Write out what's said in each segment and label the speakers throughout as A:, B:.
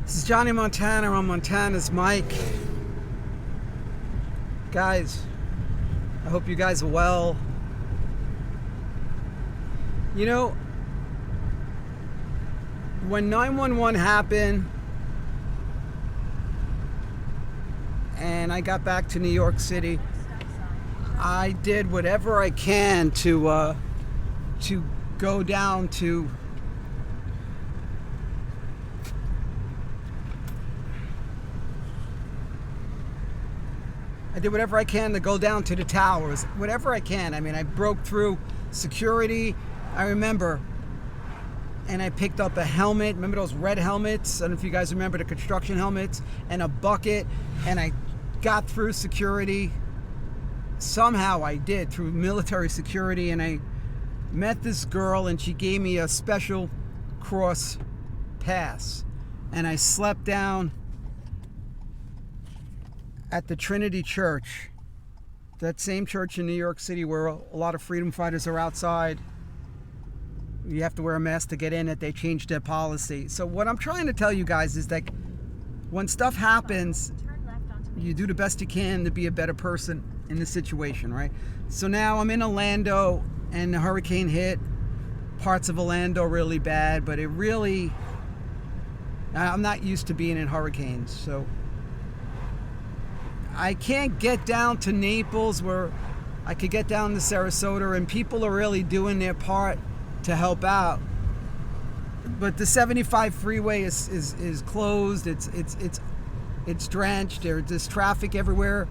A: This is Johnny Montana on Montana's mic. Guys, I hope you guys are well. You know, when 911 happened and I got back to New York City, I did whatever I can to go down to the towers, whatever I can. I mean, I broke through security, I remember, and I picked up a helmet. Remember those red helmets? I don't know if you guys remember the construction helmets, and a bucket, and I got through security. Somehow I did, through military security, and I met this girl, and she gave me a special cross pass, and I slept down at the Trinity Church, that same church in New York City where a lot of freedom fighters are outside. You have to wear a mask to get in it. They changed their policy. So what I'm trying to tell you guys is that when stuff happens, you do the best you can to be a better person in the situation, right? So now I'm in Orlando and the hurricane hit. Parts of Orlando really bad, but I'm not used to being in hurricanes, so I can't get down to Naples where I could get down to Sarasota, and people are really doing their part to help out. But the 75 freeway is closed. It's drenched. There's traffic everywhere.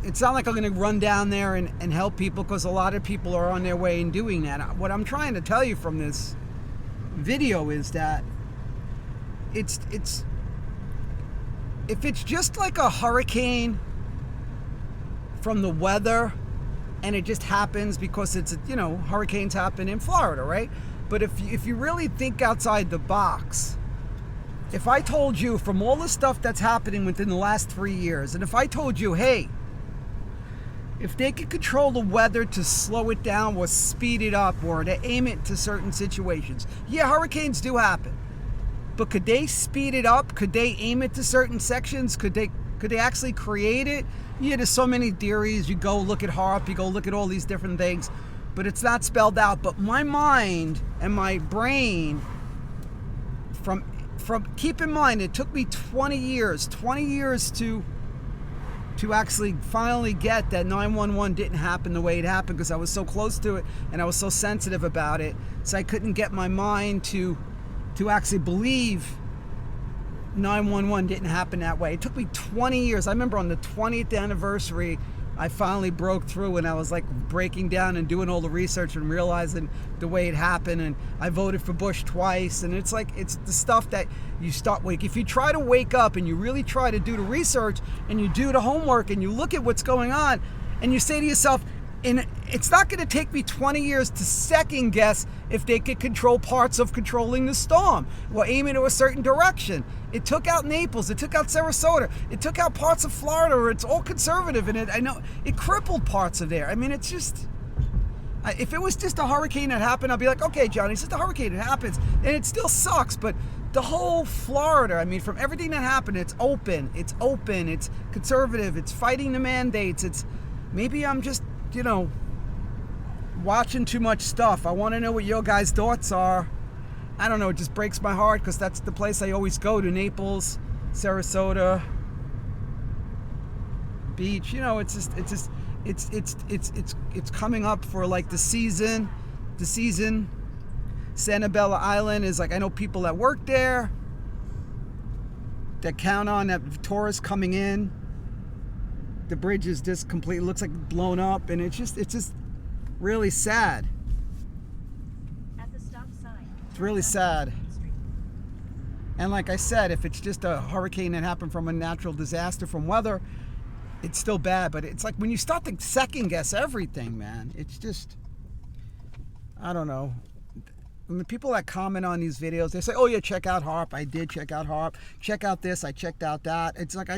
A: It's not like I'm going to run down there and help people, because a lot of people are on their way and doing that. What I'm trying to tell you from this video is that if it's just like a hurricane from the weather, and it just happens because hurricanes happen in Florida, right? But if you really think outside the box, if I told you from all the stuff that's happening within the last 3 years, and if I told you, hey, if they could control the weather to slow it down or speed it up or to aim it to certain situations, yeah, hurricanes do happen. But could they speed it up? Could they aim it to certain sections? Could they actually create it? Yeah, there's so many theories. You go look at HAARP, you go look at all these different things, but it's not spelled out. But my mind and my brain, from keep in mind, it took me 20 years to actually finally get that 911 didn't happen the way it happened, because I was so close to it and I was so sensitive about it. So I couldn't get my mind to actually believe 911 didn't happen that way. It took me 20 years. I remember on the 20th anniversary, I finally broke through, and I was like breaking down and doing all the research and realizing the way it happened. And I voted for Bush twice. And it's the stuff that you start if you try to wake up and you really try to do the research and you do the homework and you look at what's going on and you say to yourself, and it's not going to take me 20 years to second guess if they could control parts of controlling the storm or aim it to a certain direction. It took out Naples. It took out Sarasota. It took out parts of Florida where it's all conservative. And I know it crippled parts of there. I mean, it's just, if it was just a hurricane that happened, I'd be like, okay, Johnny, it's just a hurricane. It happens. And it still sucks. But the whole Florida, I mean, from everything that happened, it's open. It's conservative. It's fighting the mandates. Maybe I'm just, watching too much stuff. I want to know what your guys' thoughts are. I don't know, it just breaks my heart, because that's the place I always go to, Naples, Sarasota Beach. It's coming up for like the season. Sanibel Island is like, I know people that work there that count on that tourists coming in. The bridge is just completely, looks like blown up, and it's just really sad.
B: At the stop sign.
A: It's really sad. And like I said, if it's just a hurricane that happened from a natural disaster from weather, it's still bad. But it's like when you start to second guess everything, man, it's just, I don't know. I mean, people that comment on these videos, they say, oh yeah, check out HAARP. I did check out HAARP. Check out this, I checked out that. It's like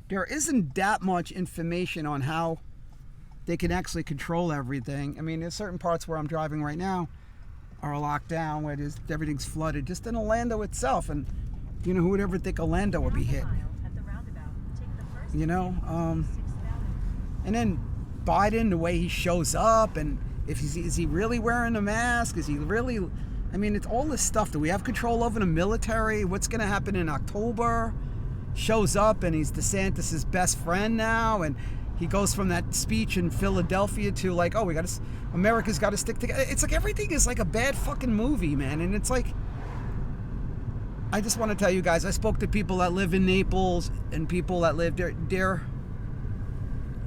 A: there isn't that much information on how they can actually control everything. I mean, there's certain parts where I'm driving right now are locked down, where everything's flooded, just in Orlando itself. And You know, who would ever think Orlando would be hit?
B: At the roundabout, take the first
A: You know,
B: exit to 6th Avenue.
A: and then Biden, the way he shows up, and if is he really wearing a mask? Is he really? I mean, it's all this stuff. Do we have control over the military? What's going to happen in October? Shows up and he's DeSantis's best friend now, and he goes from that speech in Philadelphia to like, oh, America's got to stick together. It's like everything is like a bad fucking movie, man. And it's like, I just want to tell you guys, I spoke to people that live in Naples and people that live there.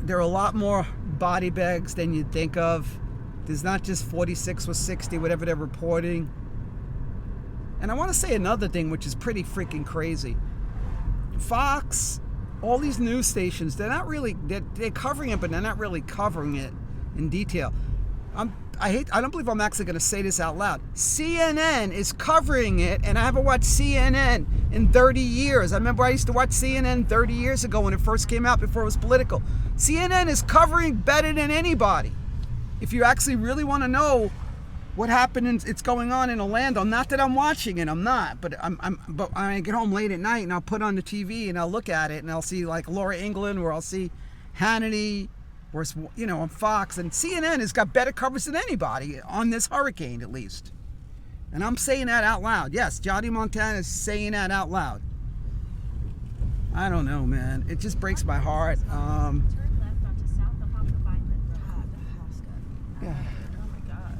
A: There are a lot more body bags than you'd think of. There's not just 46 or 60, whatever they're reporting. And I want to say another thing, which is pretty freaking crazy. Fox, all these news stations, they're covering it, but they're not really covering it in detail. I don't believe I'm actually going to say this out loud. CNN is covering it, and I haven't watched CNN in 30 years. I remember I used to watch CNN 30 years ago when it first came out, before it was political. CNN is covering better than anybody. If you actually really want to know what happened and it's going on in Orlando, not that I'm watching it, I'm not, but but I get home late at night and I'll put on the TV and I'll look at it and I'll see like Laura England, or I'll see Hannity, or you know, on Fox, and CNN has got better coverage than anybody on this hurricane, at least. And I'm saying that out loud. Yes, Johnny Montana is saying that out loud. I don't know, man. It just breaks my heart.
B: Turn left onto South Oaxaca Vineland Road.
A: Yeah.
C: Oh my god.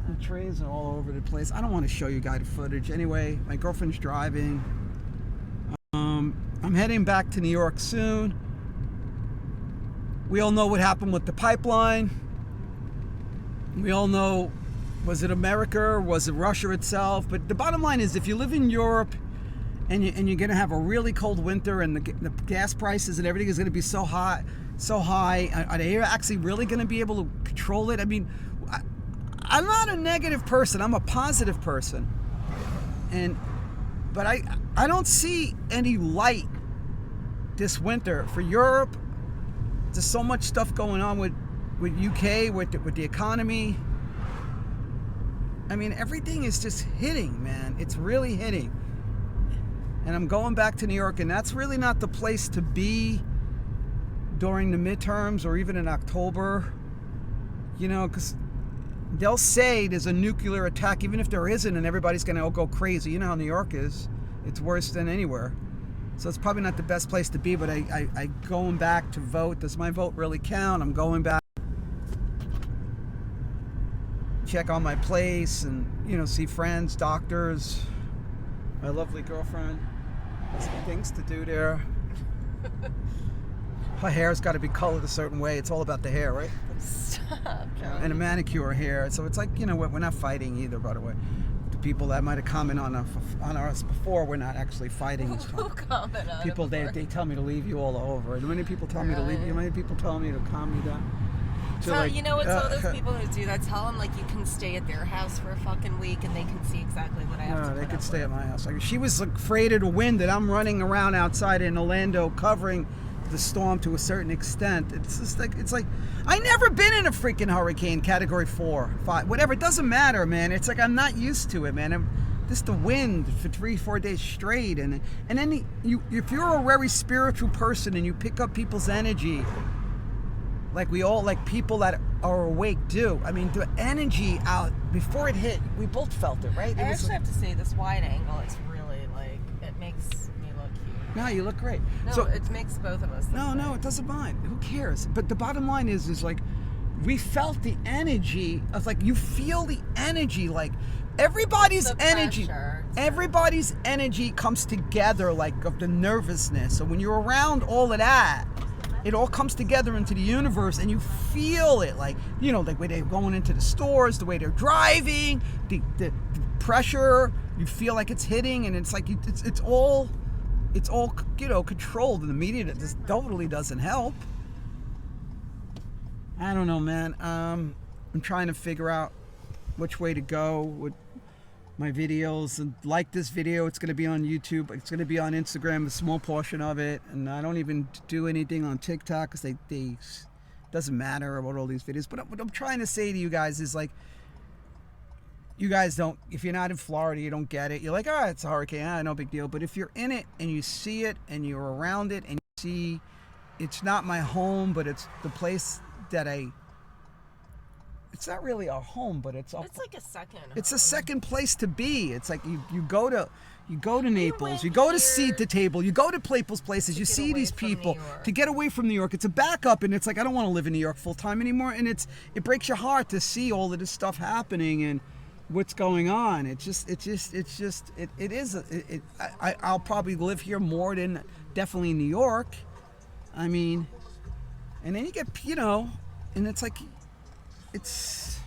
A: The trains are all over the place. I don't want to show you guys the footage. Anyway, my girlfriend's driving. I'm heading back to New York soon. We all know what happened with the pipeline. We all know, was it America or was it Russia itself? But the bottom line is, if you live in Europe and you're going to have a really cold winter, and the gas prices and everything is going to be so high, are they actually really going to be able to control it? I mean, I'm not a negative person. I'm a positive person. But I don't see any light this winter for Europe. There's so much stuff going on with UK, with the economy. I mean, everything is just hitting, man. It's really hitting. And I'm going back to New York, and that's really not the place to be during the midterms or even in October. You know, because they'll say there's a nuclear attack, even if there isn't, and everybody's going to go crazy. You know how New York is. It's worse than anywhere. So it's probably not the best place to be, but I going back to vote. Does my vote really count? I'm going back, check on my place, and, you know, see friends, doctors, my lovely girlfriend. Some things to do there. Her hair's got to be colored a certain way. It's all about the hair, right?
C: Stop, John.
A: And a manicure hair. So it's like, you know, we're not fighting either, by the way. The people that might have commented on us before, we're not actually fighting each
C: Who
A: other.
C: commented on
A: People,
C: it
A: they
C: before?
A: tell me to leave you all over. And many people tell me to leave you. Many people tell me to calm me down. To,
C: So,
A: like,
C: you know what, all those people who do that, tell them like you can stay at their house for a fucking week and they can see exactly what I have to
A: No,
C: put
A: they could
C: up
A: stay
C: with.
A: at my house. Like, she was afraid of the wind that I'm running around outside in Orlando covering the storm to a certain extent. It's just like, I never been in a freaking hurricane category 4, 5, whatever. It doesn't matter, man. It's like I'm not used to it, man. Just the wind for 3-4 days straight, and then if you're a very spiritual person and you pick up people's energy, like we all, like people that are awake do. I mean, the energy out before it hit, we both felt it, right?
C: I
A: It was
C: actually have to say this wide angle is really like, it makes me look huge.
A: no, you look great.
C: No,
A: So
C: it makes both of us look
A: no, it doesn't mind. Who cares? But the bottom line is like, we felt the energy of, like, you feel the energy, like everybody's
C: The
A: energy.
C: pressure.
A: Everybody's energy comes together, like, of the nervousness. So when you're around all of that, it all comes together into the universe, and you feel it, like, you know, like, way they're going into the stores, the way they're driving, the pressure. You feel like it's hitting, and it's like it's all, you know, controlled. And the media just totally doesn't help. I don't know, man. I'm trying to figure out which way to go with my videos. And like this video, it's going to be on YouTube. It's going to be on Instagram, a small portion of it. And I don't even do anything on TikTok because they doesn't matter about all these videos. But what I'm trying to say to you guys is, like, you guys don't, if you're not in Florida, you don't get it. You're like, all right, it's a hurricane, no big deal. But if you're in it and you see it and you're around it and you see it's not my home, but it's the place that it's not really a home, but it's
C: It's like a second.
A: it's a
C: home.
A: second place to be. It's like you go to Naples,
C: went
A: you go to
C: here
A: Seed to Table, you go to people's places, you
C: get
A: see
C: away
A: these
C: from New
A: people
C: York.
A: to get away from New York. It's a backup, and it's like I don't want to live in New York full time anymore. And it breaks your heart to see all of this stuff happening and what's going on. I'll probably live here more than definitely New York. I mean, and then you get, and it's like, it's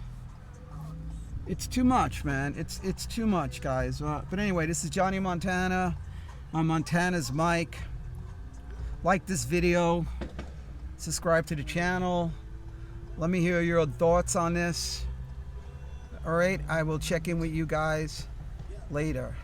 A: too much, man. It's too much, guys. But anyway, this is Johnny Montana. I'm Montana's Mike. Like this video. Subscribe to the channel. Let me hear your thoughts on this. All right, I will check in with you guys later.